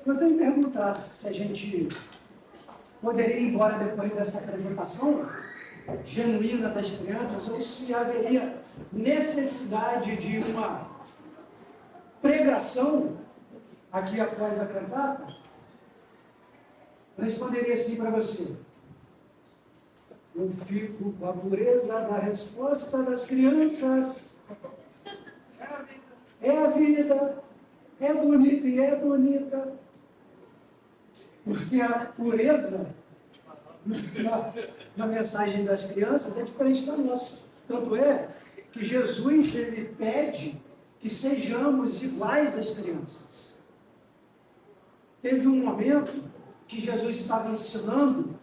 Se você me perguntasse se a gente poderia ir embora depois dessa apresentação genuína das crianças, ou se haveria necessidade de uma pregação aqui após a cantata, eu responderia assim para você: eu fico com a pureza da resposta das crianças. É a vida, é bonita e é bonita. Porque a pureza na mensagem das crianças é diferente da nossa. Tanto é que Jesus, ele pede que sejamos iguais às crianças. Teve um momento que Jesus estava ensinando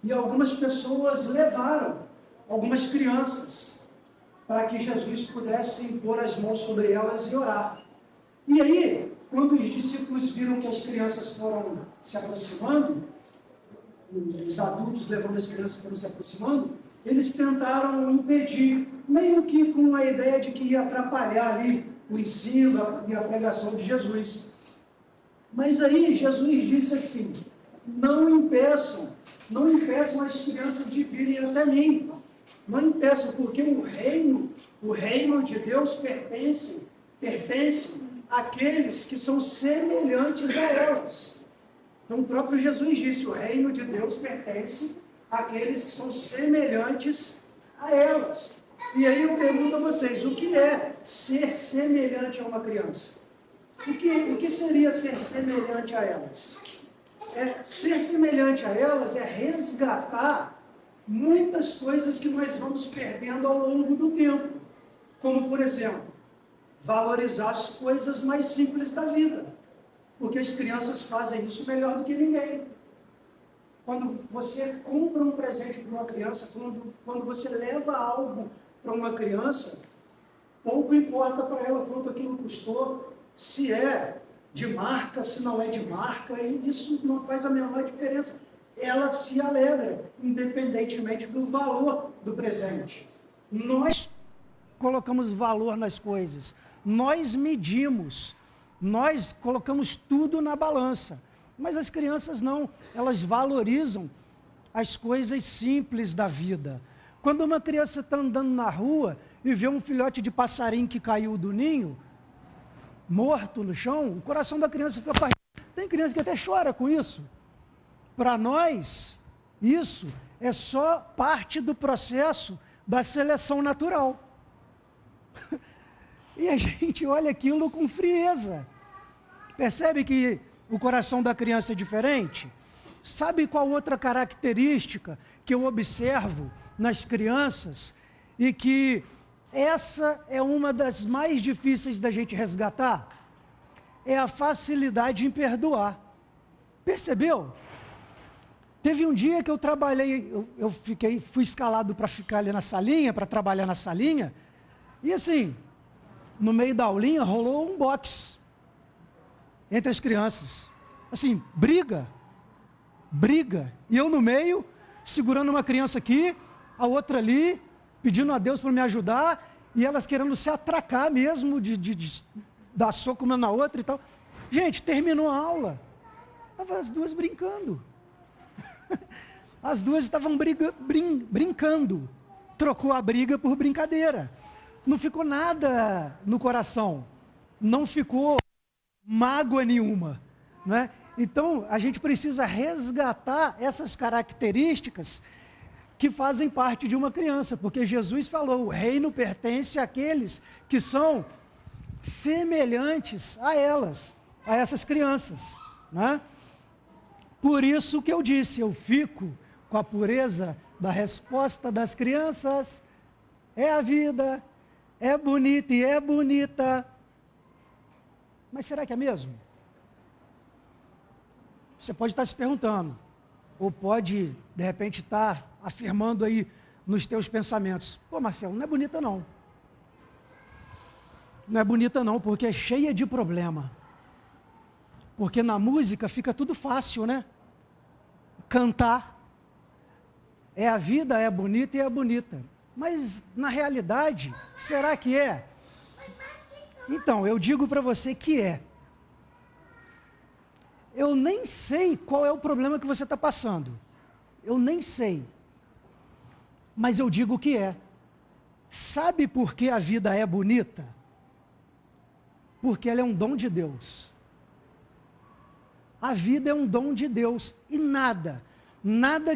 e algumas pessoas levaram algumas crianças para que Jesus pudesse impor as mãos sobre elas e orar. E aí, quando os discípulos viram que as crianças foram se aproximando, os adultos levando as crianças foram se aproximando, eles tentaram impedir, meio que com a ideia de que ia atrapalhar ali o ensino e a pregação de Jesus. Mas aí Jesus disse assim: não impeçam as crianças de virem até mim. Não impeçam, porque o reino de Deus pertence àqueles que são semelhantes a elas. Então o próprio Jesus disse: o reino de Deus pertence àqueles que são semelhantes a elas. E aí eu pergunto a vocês: o que é ser semelhante a uma criança? O que seria ser semelhante a elas? Ser semelhante a elas é resgatar muitas coisas que nós vamos perdendo ao longo do tempo. Como, por exemplo, valorizar as coisas mais simples da vida. Porque as crianças fazem isso melhor do que ninguém. Quando você compra um presente para uma criança, quando você leva algo para uma criança, pouco importa para ela quanto aquilo custou, se é de marca, se não é de marca, e isso não faz a menor diferença. Ela se alegra, independentemente do valor do presente. Nós colocamos valor nas coisas, nós medimos, nós colocamos tudo na balança. Mas as crianças não, elas valorizam as coisas simples da vida. Quando uma criança está andando na rua e vê um filhote de passarinho que caiu do ninho, morto no chão, o coração da criança fica partido. Tem criança que até chora com isso. Para nós, isso é só parte do processo da seleção natural. E a gente olha aquilo com frieza. Percebe que o coração da criança é diferente? Sabe qual outra característica que eu observo nas crianças e que essa é uma das mais difíceis da gente resgatar? É a facilidade em perdoar. Percebeu? Teve um dia que eu trabalhei, fui escalado para ficar ali na salinha, para trabalhar na salinha, e assim, no meio da aulinha rolou um boxe entre as crianças. Assim, briga, e eu no meio, segurando uma criança aqui, a outra ali, pedindo a Deus para me ajudar, e elas querendo se atracar mesmo, de dar soco uma na outra e tal. Gente, terminou a aula, estavam as duas brincando. As duas estavam brincando, trocou a briga por brincadeira. Não ficou nada no coração, não ficou mágoa nenhuma, né? Então, a gente precisa resgatar essas características que fazem parte de uma criança, porque Jesus falou: o reino pertence àqueles que são semelhantes a elas, a essas crianças, né? Por isso que eu disse, eu fico com a pureza da resposta das crianças. É a vida, é bonita e é bonita. Mas será que é mesmo? Você pode estar se perguntando, ou pode, de repente, estar afirmando aí nos teus pensamentos: pô, Marcelo, não é bonita não. Não é bonita não, porque é cheia de problema. Porque na música fica tudo fácil, né? Cantar. É a vida, é bonita e é bonita. Mas, na realidade, será que é? Então, eu digo para você que é. eu nem sei qual é o problema que você está passando. Eu nem sei. Mas eu digo o que é. Sabe por que a vida é bonita? Porque ela é um dom de Deus. A vida é um dom de Deus. E nada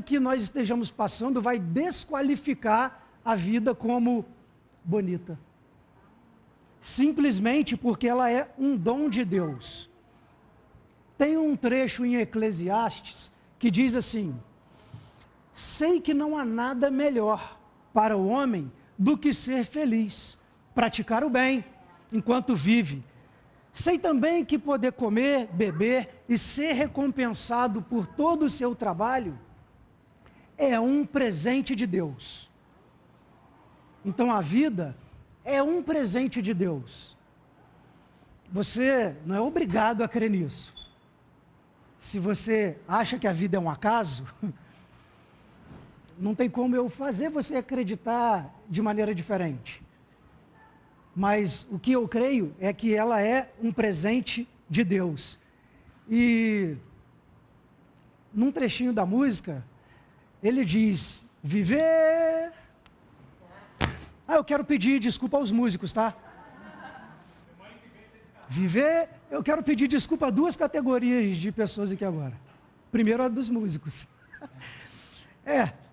que nós estejamos passando vai desqualificar a vida como bonita. Simplesmente porque ela é um dom de Deus. Tem um trecho em Eclesiastes que diz assim: sei que não há nada melhor para o homem do que ser feliz, praticar o bem enquanto vive. Sei também que poder comer, beber e ser recompensado por todo o seu trabalho é um presente de Deus. Então a vida é um presente de Deus. Você não é obrigado a crer nisso. Se você acha que a vida é um acaso, não tem como eu fazer você acreditar de maneira diferente. Mas o que eu creio é que ela é um presente de Deus. E num trechinho da música, ele diz: viver... eu quero pedir desculpa aos músicos, tá? Viver, eu quero pedir desculpa a duas categorias de pessoas aqui agora. Primeiro, a dos músicos.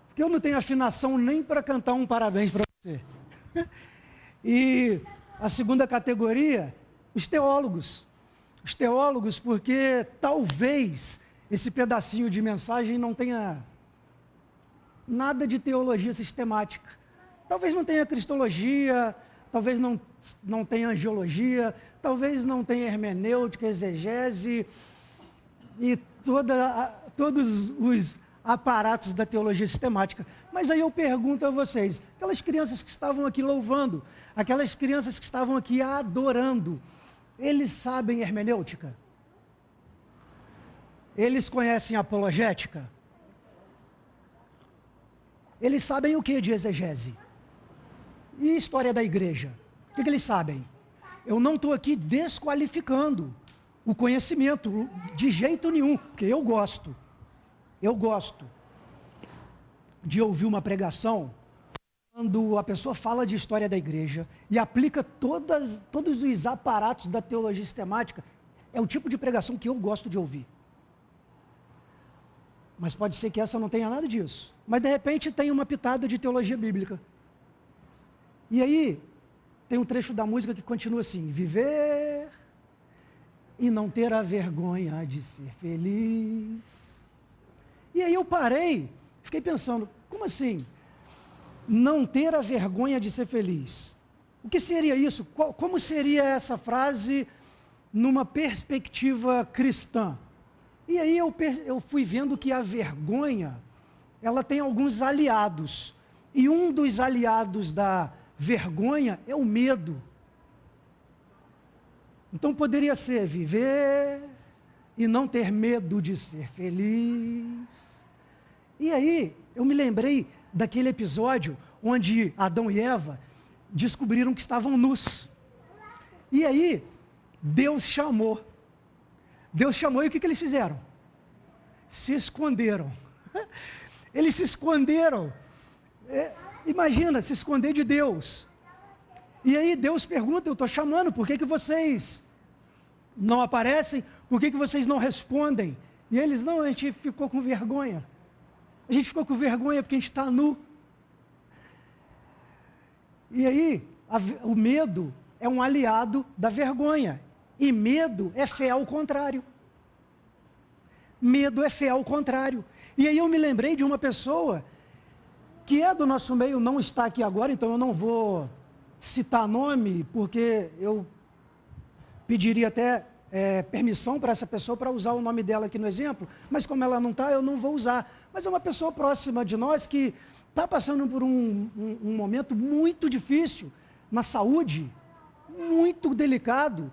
Porque eu não tenho afinação nem para cantar um parabéns para você. E a segunda categoria, os teólogos. Os teólogos, porque talvez esse pedacinho de mensagem não tenha nada de teologia sistemática. Talvez não tenha cristologia, talvez não tenha angiologia, talvez não tenha hermenêutica, exegese e todos os aparatos da teologia sistemática. Mas aí eu pergunto a vocês, aquelas crianças que estavam aqui louvando, aquelas crianças que estavam aqui adorando, eles sabem hermenêutica? Eles conhecem apologética? Eles sabem o que de exegese? E história da igreja? O que eles sabem? Eu não estou aqui desqualificando o conhecimento de jeito nenhum, porque eu gosto de ouvir uma pregação quando a pessoa fala de história da igreja e aplica todos os aparatos da teologia sistemática. É o tipo de pregação que eu gosto de ouvir. Mas pode ser que essa não tenha nada disso. Mas de repente tem uma pitada de teologia bíblica. E aí, tem um trecho da música que continua assim: viver e não ter a vergonha de ser feliz. E aí eu parei, fiquei pensando, como assim? Não ter a vergonha de ser feliz. O que seria isso? Como seria essa frase numa perspectiva cristã? E aí eu fui vendo que a vergonha, ela tem alguns aliados. E um dos aliados da vergonha é o medo. Então poderia ser viver e não ter medo de ser feliz. E aí eu me lembrei daquele episódio onde Adão e Eva descobriram que estavam nus. E aí Deus chamou e o que eles fizeram? Se esconderam. Eles se esconderam. Imagina, se esconder de Deus. E aí Deus pergunta: eu estou chamando, por que vocês não aparecem? Por que vocês não respondem? E eles: não, a gente ficou com vergonha. A gente ficou com vergonha porque a gente está nu. E aí, o medo é um aliado da vergonha. E medo é fé ao contrário. Medo é fé ao contrário. E aí eu me lembrei de uma pessoa que é do nosso meio, não está aqui agora, então eu não vou citar nome, porque eu pediria até permissão para essa pessoa para usar o nome dela aqui no exemplo, mas como ela não está, eu não vou usar. Mas é uma pessoa próxima de nós que está passando por um momento muito difícil na saúde, muito delicado,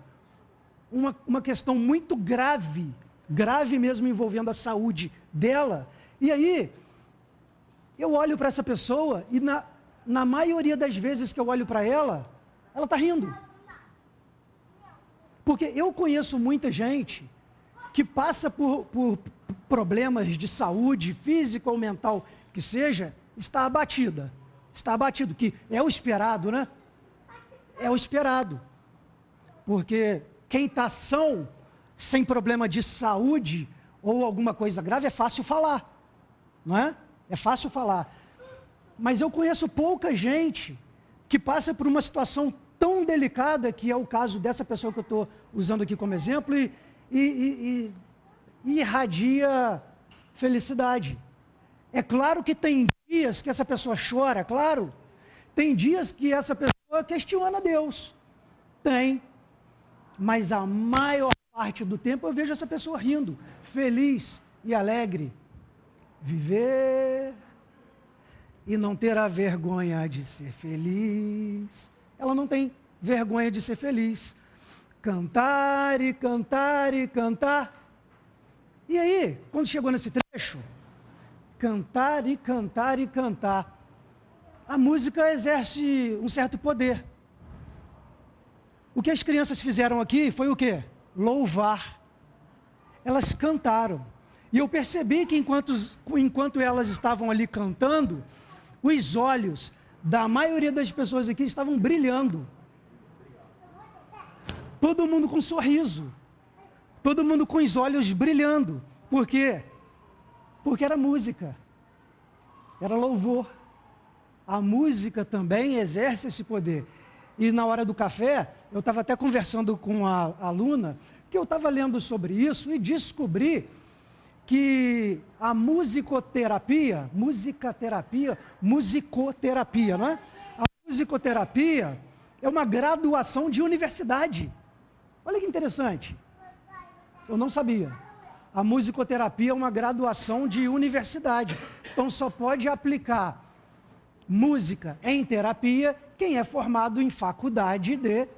uma questão muito grave mesmo envolvendo a saúde dela. E aí, eu olho para essa pessoa e na maioria das vezes que eu olho para ela está rindo. Porque eu conheço muita gente que passa por problemas de saúde, física ou mental que seja, está abatida. Está abatido, que é o esperado, né? É o esperado. Porque quem está são, sem problema de saúde ou alguma coisa grave, é fácil falar, não é? É fácil falar. Mas eu conheço pouca gente que passa por uma situação tão delicada, que é o caso dessa pessoa que eu estou usando aqui como exemplo, e irradia felicidade. É claro que tem dias que essa pessoa chora, claro. Tem dias que essa pessoa questiona Deus. Tem. Mas a maior parte do tempo eu vejo essa pessoa rindo, feliz e alegre. Viver e não ter a vergonha de ser feliz. Ela não tem vergonha de ser feliz. Cantar e cantar e cantar. E aí, quando chegou nesse trecho, cantar e cantar e cantar, a música exerce um certo poder. O que as crianças fizeram aqui foi o quê? Louvar. Elas cantaram. E eu percebi que enquanto elas estavam ali cantando, os olhos da maioria das pessoas aqui estavam brilhando. Todo mundo com sorriso. Todo mundo com os olhos brilhando. Por quê? Porque era música. Era louvor. A música também exerce esse poder. E na hora do café, eu estava até conversando com a aluna, que eu estava lendo sobre isso e descobri que a musicoterapia, não é? A musicoterapia é uma graduação de universidade. Olha que interessante. Eu não sabia. A musicoterapia é uma graduação de universidade. Então só pode aplicar música em terapia quem é formado em faculdade de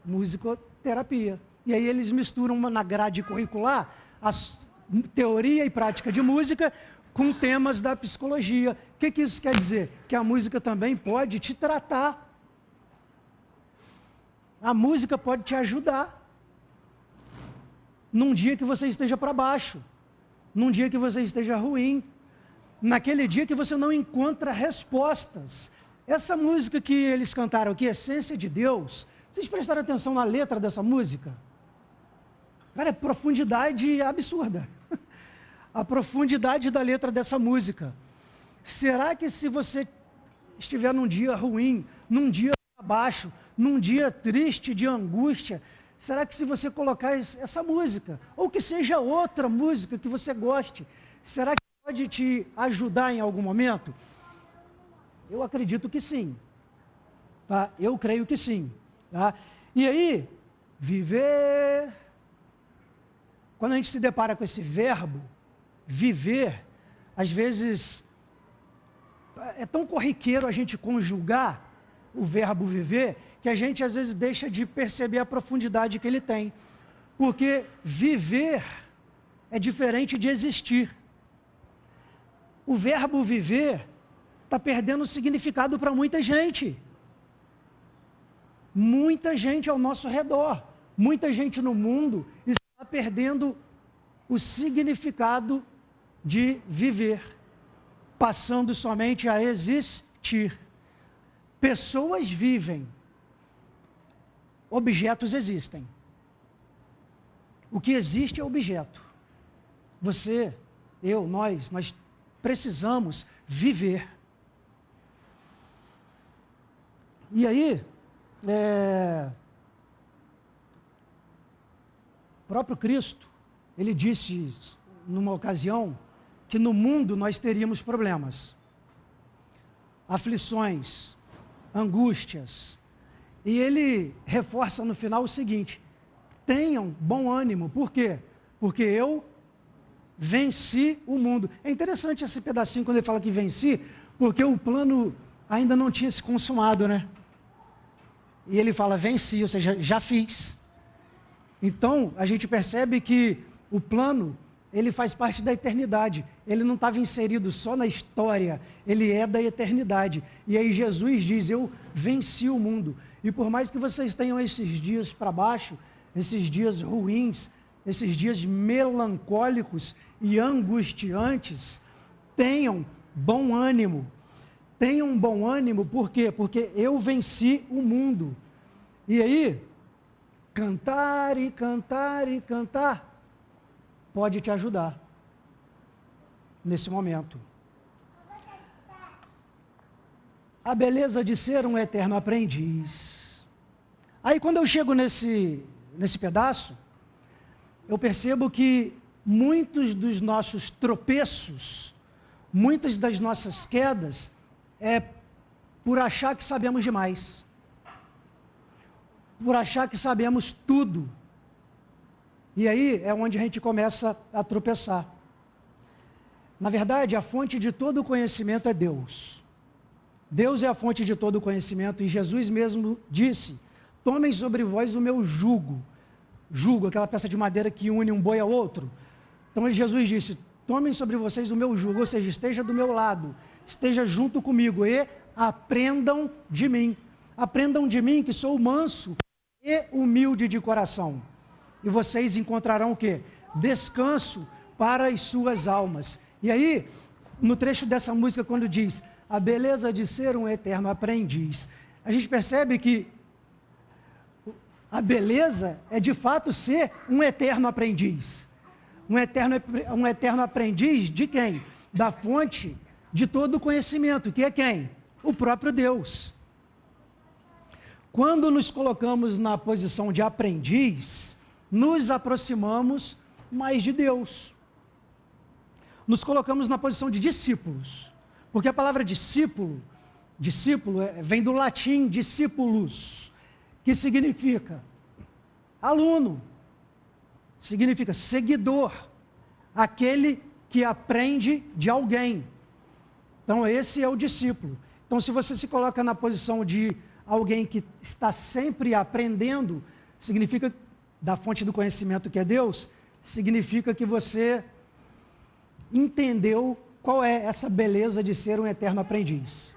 musicoterapia. E aí eles misturam na grade curricular a teoria e prática de música com temas da psicologia. O que isso quer dizer? Que a música também pode te tratar. A música pode te ajudar. Num dia que você esteja para baixo, num dia que você esteja ruim, naquele dia que você não encontra respostas. Essa música que eles cantaram aqui, Essência de Deus, vocês prestaram atenção na letra dessa música? Cara, é profundidade absurda. A profundidade da letra dessa música. Será que se você estiver num dia ruim, num dia abaixo, num dia triste, de angústia, será que se você colocar essa música, ou que seja outra música que você goste, será que pode te ajudar em algum momento? Eu acredito que sim. Tá? Eu creio que sim. Tá? E aí, viver. Quando a gente se depara com esse verbo, viver, às vezes é tão corriqueiro a gente conjugar o verbo viver, que a gente às vezes deixa de perceber a profundidade que ele tem. Porque viver é diferente de existir. O verbo viver está perdendo significado para muita gente. Muita gente ao nosso redor, muita gente no mundo está perdendo o significado de viver, passando somente a existir. Pessoas vivem, objetos existem. O que existe é objeto. Você, eu, nós precisamos viver. E aí, o próprio Cristo, ele disse numa ocasião que no mundo nós teríamos problemas, aflições, angústias. E ele reforça no final o seguinte: tenham bom ânimo. Por quê? Porque eu venci o mundo. É interessante esse pedacinho quando ele fala que venci, porque o plano ainda não tinha se consumado, né? E ele fala venci, ou seja, já fiz. Então, a gente percebe que o plano, ele faz parte da eternidade. Ele não estava inserido só na história, ele é da eternidade. E aí Jesus diz, eu venci o mundo. E por mais que vocês tenham esses dias para baixo, esses dias ruins, esses dias melancólicos e angustiantes, tenham bom ânimo. Tenham bom ânimo, por quê? Porque eu venci o mundo. E aí, cantar e cantar e cantar pode te ajudar nesse momento. A beleza de ser um eterno aprendiz. Aí quando eu chego nesse pedaço, eu percebo que muitos dos nossos tropeços, muitas das nossas quedas, é por achar que sabemos demais. Por achar que sabemos tudo. E aí é onde a gente começa a tropeçar. Na verdade, a fonte de todo o conhecimento é Deus. Deus é a fonte de todo o conhecimento e Jesus mesmo disse: tomem sobre vós o meu jugo. Jugo, aquela peça de madeira que une um boi ao outro. Então Jesus disse: tomem sobre vocês o meu jugo, ou seja, esteja do meu lado, esteja junto comigo e aprendam de mim. Aprendam de mim que sou manso e humilde de coração. E vocês encontrarão o quê? Descanso para as suas almas. E aí, no trecho dessa música, quando diz a beleza de ser um eterno aprendiz, a gente percebe que a beleza é de fato ser um eterno aprendiz. Um eterno aprendiz de quem? Da fonte de todo o conhecimento, que é quem? O próprio Deus. Quando nos colocamos na posição de aprendiz, nos aproximamos mais de Deus. Nos colocamos na posição de discípulos, porque a palavra discípulo vem do latim discípulos, que significa aluno, significa seguidor, aquele que aprende de alguém. Então esse é o discípulo. Então se você se coloca na posição de alguém que está sempre aprendendo, significa, da fonte do conhecimento que é Deus, significa que você entendeu qual é essa beleza de ser um eterno aprendiz.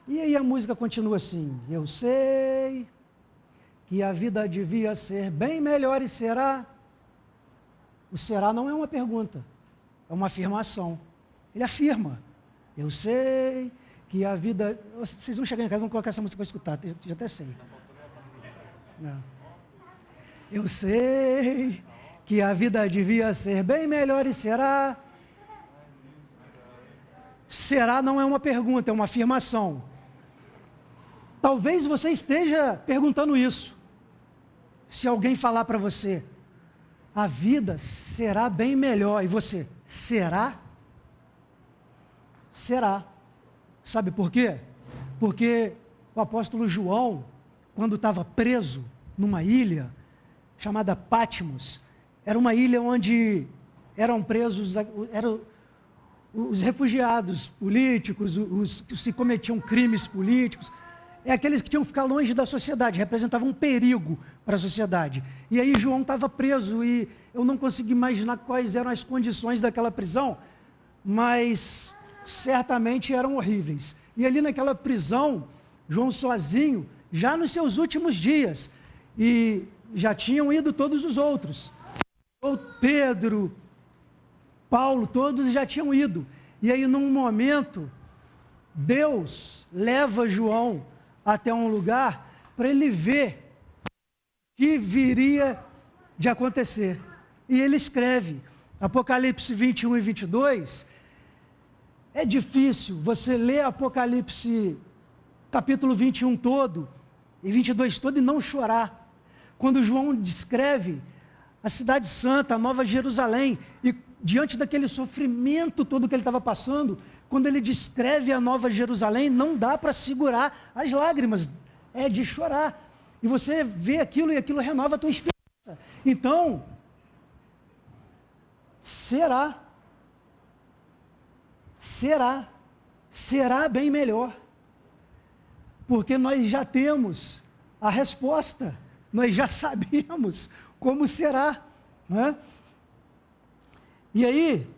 E aí a música continua assim: eu sei que a vida devia ser bem melhor e será. O será não é uma pergunta, é uma afirmação. Ele afirma: eu sei que a vida... Vocês vão chegar em casa e vão colocar essa música para escutar, já até sei. Não. Eu sei que a vida devia ser bem melhor e será. Será não é uma pergunta, é uma afirmação. Talvez você esteja perguntando isso. Se alguém falar para você, a vida será bem melhor, e você, será? Será. Sabe por quê? Porque o apóstolo João, quando estava preso numa ilha chamada Patmos, era uma ilha onde eram presos os refugiados políticos, os que se cometiam crimes políticos, aqueles que tinham que ficar longe da sociedade, representavam um perigo para a sociedade. E aí João estava preso e eu não consegui imaginar quais eram as condições daquela prisão, mas certamente eram horríveis. E ali naquela prisão, João sozinho, já nos seus últimos dias, e já tinham ido todos os outros. Pedro, Paulo, todos já tinham ido. E aí num momento, Deus leva João até um lugar para ele ver o que viria de acontecer. E ele escreve, Apocalipse 21 e 22, é difícil você ler Apocalipse capítulo 21 todo, e 22 todo, e não chorar. Quando João descreve a cidade santa, a Nova Jerusalém, e diante daquele sofrimento todo que ele estava passando, quando ele descreve a Nova Jerusalém, não dá para segurar as lágrimas, é de chorar. E você vê aquilo e aquilo renova a tua esperança. Então, será bem melhor. Porque nós já temos a resposta, nós já sabemos como será, né? E aí,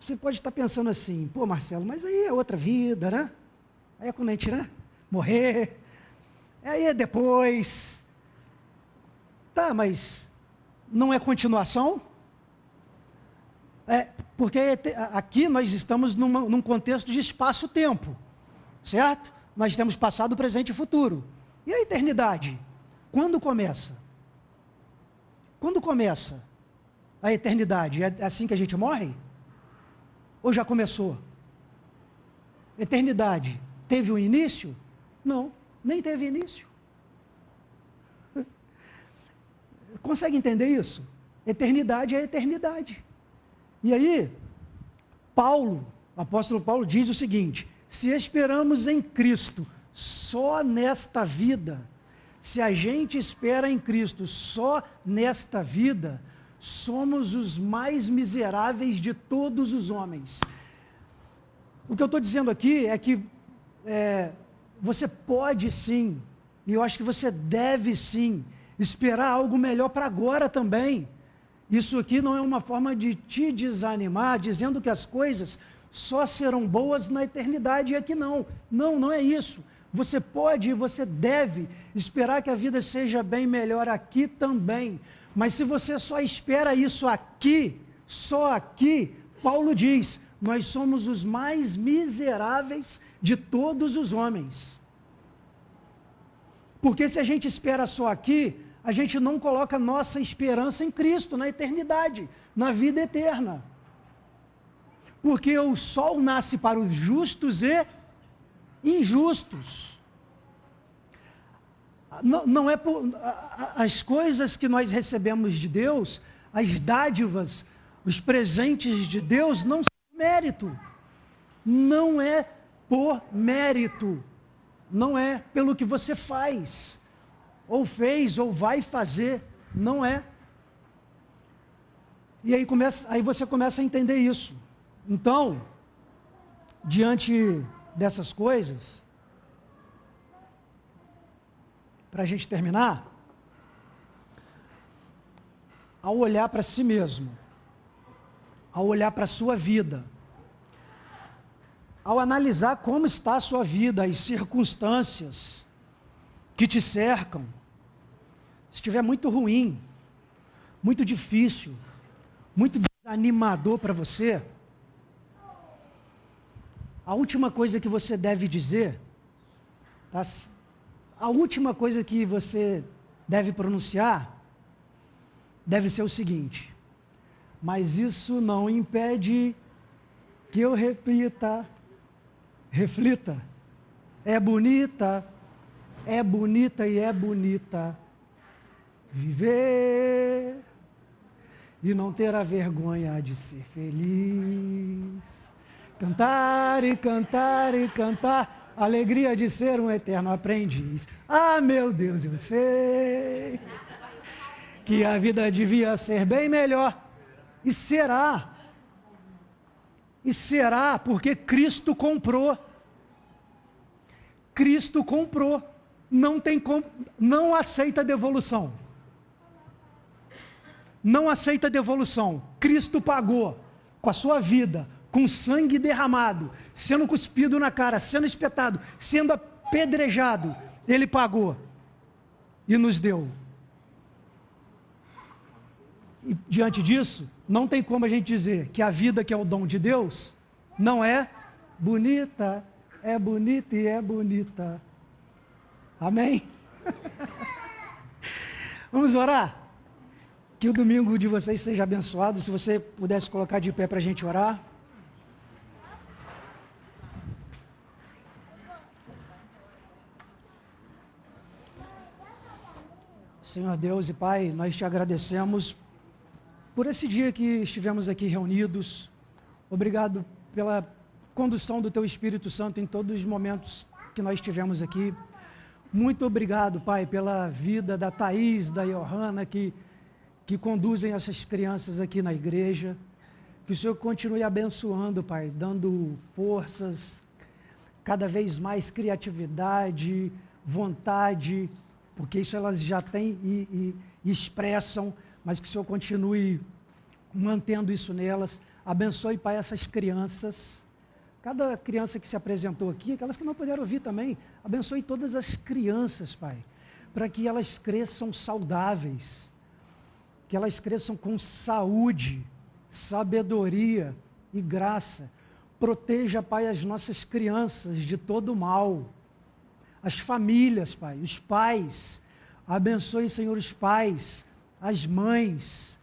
você pode estar pensando assim, pô Marcelo, mas aí é outra vida, né? Aí é quando a gente, né? Morrer, aí é depois. Tá, mas não é continuação? Porque aqui nós estamos num contexto de espaço-tempo, certo? Nós temos passado, presente e futuro. E a eternidade? Quando começa? Quando começa a eternidade? É assim que a gente morre? Ou já começou? Eternidade teve um início? Não, nem teve início. Consegue entender isso? Eternidade é eternidade. E aí, o apóstolo Paulo diz o seguinte: se esperamos em Cristo só nesta vida, se a gente espera em Cristo só nesta vida, somos os mais miseráveis de todos os homens. O que eu estou dizendo aqui é que você pode sim, e eu acho que você deve sim, esperar algo melhor para agora também. Isso aqui não é uma forma de te desanimar, dizendo que as coisas só serão boas na eternidade, e aqui não. Não é isso. Você pode e você deve esperar que a vida seja bem melhor aqui também. Mas se você só espera isso aqui, só aqui, Paulo diz, nós somos os mais miseráveis de todos os homens. Porque se a gente espera só aqui, a gente não coloca nossa esperança em Cristo, na eternidade, na vida eterna. Porque o sol nasce para os justos e injustos. Não é por as coisas que nós recebemos de Deus, as dádivas, os presentes de Deus, não são mérito. Não é por mérito. Não é pelo que você faz, ou fez, ou vai fazer. Não é. E aí você começa a entender isso. Então, diante dessas coisas, para a gente terminar, ao olhar para si mesmo, ao olhar para a sua vida, ao analisar como está a sua vida, as circunstâncias que te cercam, se estiver muito ruim, muito difícil, muito desanimador para você, a última coisa que você deve dizer, tá? A última coisa que você deve pronunciar, deve ser o seguinte: mas isso não impede que eu reflita, é bonita e é bonita viver e não ter a vergonha de ser feliz. Cantar e cantar e cantar, alegria de ser um eterno aprendiz. Ah, meu Deus, eu sei que a vida devia ser bem melhor. E será. E será, porque Cristo comprou. Cristo comprou. Não aceita devolução. Não aceita devolução. Cristo pagou com a sua vida, com sangue derramado, sendo cuspido na cara, sendo espetado, sendo apedrejado. Ele pagou e nos deu. E diante disso, não tem como a gente dizer que a vida que é o dom de Deus não é bonita e é bonita. Amém? Vamos orar? Que o domingo de vocês seja abençoado. Se você pudesse colocar de pé para a gente orar. Senhor Deus e Pai, nós te agradecemos por esse dia que estivemos aqui reunidos. Obrigado pela condução do Teu Espírito Santo em todos os momentos que nós estivemos aqui. Muito obrigado, Pai, pela vida da Thaís, da Johanna, que conduzem essas crianças aqui na igreja. Que o Senhor continue abençoando, Pai, dando forças, cada vez mais criatividade, vontade, porque isso elas já têm e expressam, mas que o Senhor continue mantendo isso nelas. Abençoe, Pai, essas crianças, cada criança que se apresentou aqui, aquelas que não puderam vir também, abençoe todas as crianças, Pai, para que elas cresçam saudáveis, que elas cresçam com saúde, sabedoria e graça. Proteja, Pai, as nossas crianças de todo mal, as famílias, Pai, os pais. Abençoe, Senhor, os pais, as mães,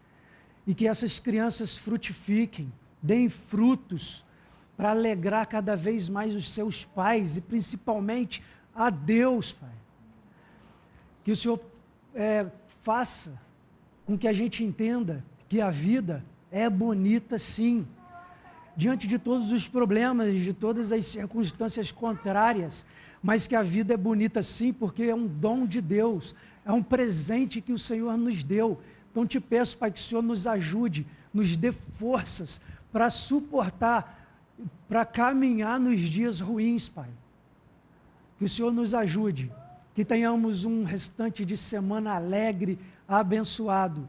e que essas crianças frutifiquem, deem frutos, para alegrar cada vez mais os seus pais e principalmente a Deus, Pai. Que o Senhor faça com que a gente entenda que a vida é bonita sim, diante de todos os problemas, de todas as circunstâncias contrárias, mas que a vida é bonita sim, porque é um dom de Deus, é um presente que o Senhor nos deu. Então te peço, Pai, que o Senhor nos ajude, nos dê forças para suportar, para caminhar nos dias ruins, Pai. Que o Senhor nos ajude, que tenhamos um restante de semana alegre, abençoado,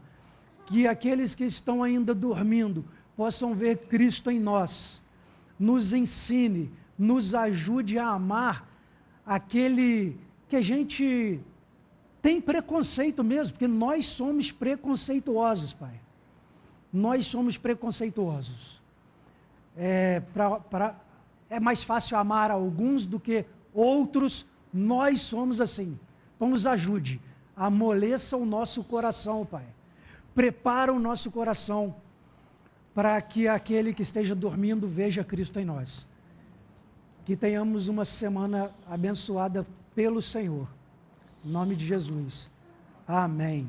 que aqueles que estão ainda dormindo possam ver Cristo em nós, nos ensine, nos ajude a amar aquele que a gente tem preconceito mesmo, porque nós somos preconceituosos, Pai. Nós somos preconceituosos. É mais fácil amar alguns do que outros, nós somos assim. Então nos ajude, amoleça o nosso coração, Pai. Prepara o nosso coração para que aquele que esteja dormindo veja Cristo em nós. Que tenhamos uma semana abençoada pelo Senhor. Em nome de Jesus. Amém.